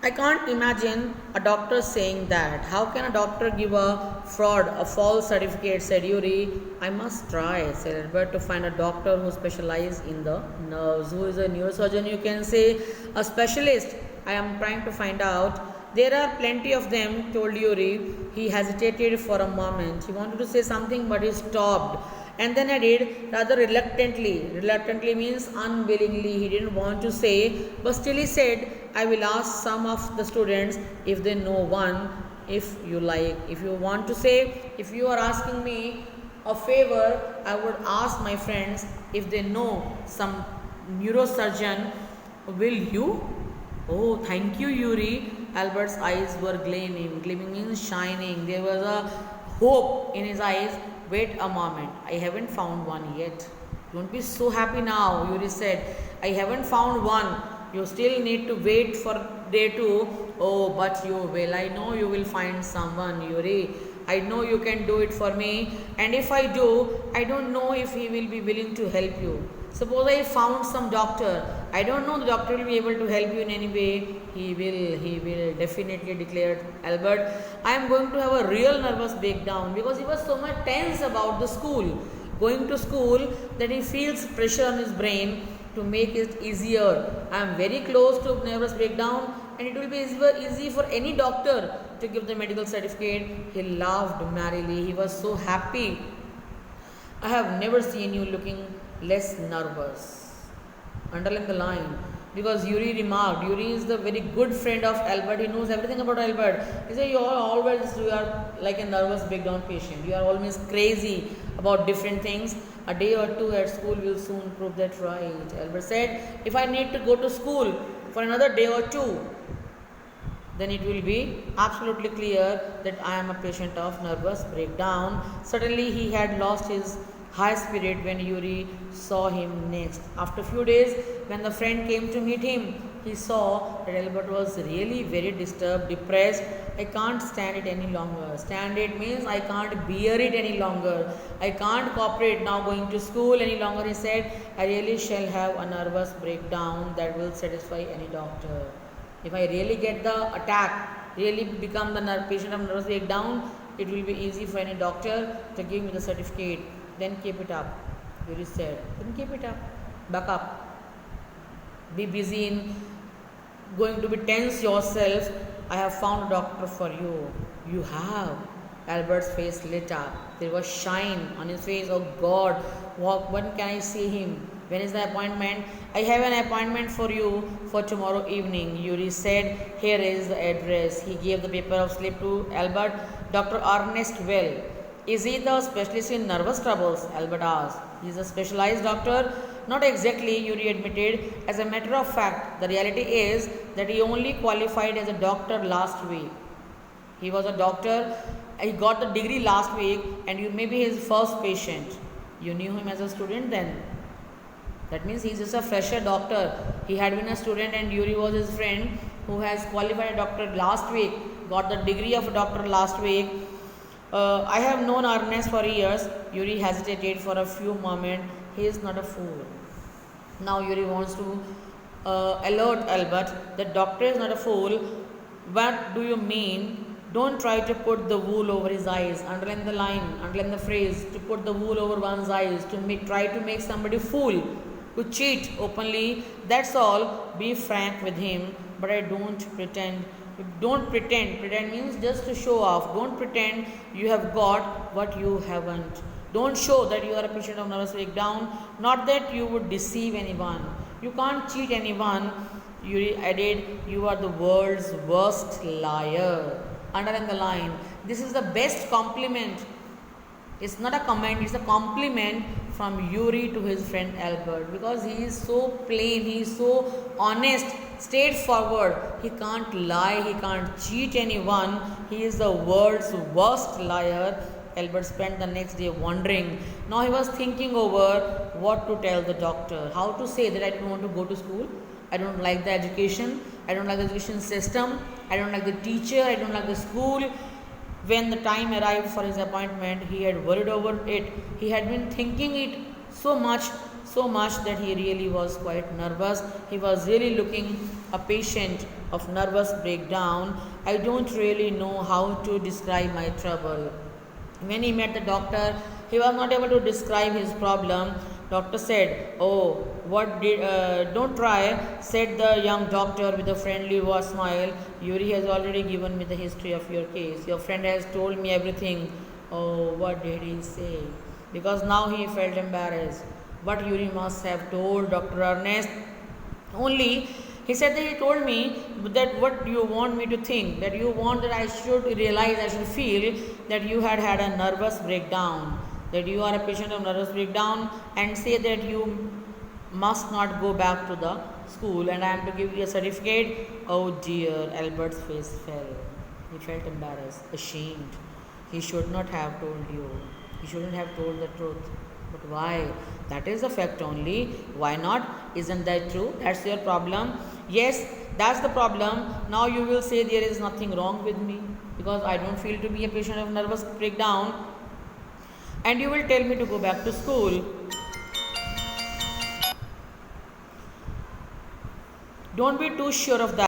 I can't imagine a doctor saying that. How can a doctor give a fraud, a false certificate? Said Yuri. I must try, said Albert, to find a doctor who specializes in the nerves, who is a neurosurgeon. You can say a specialist. I am trying to find out. There are plenty of them, told Yuri. He hesitated for a moment. He wanted to say something, but he stopped. And then added rather reluctantly. Reluctantly means unwillingly. He didn't want to say, but still he said, I will ask some of the students if they know one, if you like. If you want to say, if you are asking me a favor, I would ask my friends if they know some neurosurgeon. Will you? Oh, thank you, Yuri. Albert's eyes were gleaming. Gleaming means shining. There was a hope in his eyes. Wait a moment. I haven't found one yet. Don't be so happy now, Yuri said. I haven't found one. You still need to wait for day 2. Oh, but you will. I know you will find someone, Yuri. I know you can do it for me. And if I do, I don't know if he will be willing to help you. Suppose I found some doctor. I don't know the doctor will be able to help you in any way. He will definitely, declared Albert. I am going to have a real nervous breakdown because he was so much tense about the school. Going to school, that he feels pressure on his brain to make it easier. I am very close to nervous breakdown and it will be easy for any doctor to give the medical certificate. He laughed merrily. He was so happy. I have never seen you looking less nervous. Underline the line. Because Yuri remarked, Yuri is the very good friend of Albert. He knows everything about Albert. He said, you are like a nervous breakdown patient. You are always crazy about different things. A day or two at school will soon prove that right. Albert said, if I need to go to school for another day or two, then it will be absolutely clear that I am a patient of nervous breakdown. Suddenly he had lost his high spirit when Yuri saw him next. After a few days, when the friend came to meet him, he saw that Albert was really very disturbed, depressed. I can't stand it any longer. Stand it means I can't bear it any longer. I can't cooperate now going to school any longer. He said, I really shall have a nervous breakdown that will satisfy any doctor. If I really get the attack, really become the patient of nervous breakdown, it will be easy for any doctor to give me the certificate. Then keep it up. Yuri said, then keep it up. Back up. Be busy in going to be tense yourself. I have found a doctor for you. You have. Albert's face lit up. There was shine on his face. Oh God, when can I see him? When is the appointment? I have an appointment for you for tomorrow evening. Yuri said, here is the address. He gave the paper of slip to Albert. Dr. Ernest Well. Is he the specialist in nervous troubles? Albert asked. He is a specialized doctor? Not exactly, Yuri admitted. As a matter of fact, the reality is that he only qualified as a doctor last week. He was a doctor. He got the degree last week and you may be his first patient. You knew him as a student then? That means he is just a fresher doctor. He had been a student and Yuri was his friend who has qualified a doctor last week, got the degree of a doctor last week. I have known Ernest for years. Yuri hesitated for a few moments. He is not a fool. Now Yuri wants to alert Albert that doctor is not a fool. What do you mean? Don't try to put the wool over his eyes. Underline the line, underline the phrase, to put the wool over one's eyes, try to make somebody fool, to cheat openly. That's all. Be frank with him, but I don't pretend. Don't pretend. Pretend means just to show off. Don't pretend you have got what you haven't. Don't show that you are a patient of nervous breakdown. Not that you would deceive anyone. You can't cheat anyone. You added, you are the world's worst liar. Underline the line. This is the best compliment. It's not a comment, it's a compliment from Yuri to his friend Albert, because he is so plain, he is so honest, straightforward. He can't lie, he can't cheat anyone. He is the world's worst liar. Albert spent the next day wondering. Now he was thinking over what to tell the doctor, how to say that I don't want to go to school, I don't like the education, I don't like the education system, I don't like the teacher, I don't like the school. When the time arrived for his appointment, he had worried over it. He had been thinking it so much so much that he really was quite nervous. He was really looking a patient of nervous breakdown. I don't really know how to describe my trouble. When he met the doctor, he was not able to describe his problem. Doctor said, "Oh, what did? Don't try," said the young doctor with a friendly smile. "Yuri has already given me the history of your case. Your friend has told me everything." Oh, what did he say? Because now he felt embarrassed. What Yuri must have told Dr. Ernest. Only he said that he told me that what you want me to think, that you want that I should realize, I should feel that you had had a nervous breakdown, that you are a patient of nervous breakdown, and say that you must not go back to the school and I am to give you a certificate. Oh dear, Albert's face fell. He felt embarrassed, ashamed. He should not have told you. He shouldn't have told the truth. But why? That is the fact only. Why not? Isn't that true? That's your problem. Yes, that's the problem. Now you will say there is nothing wrong with me because I don't feel to be a patient of nervous breakdown. And you will tell me to go back to school. Don't be too sure of that.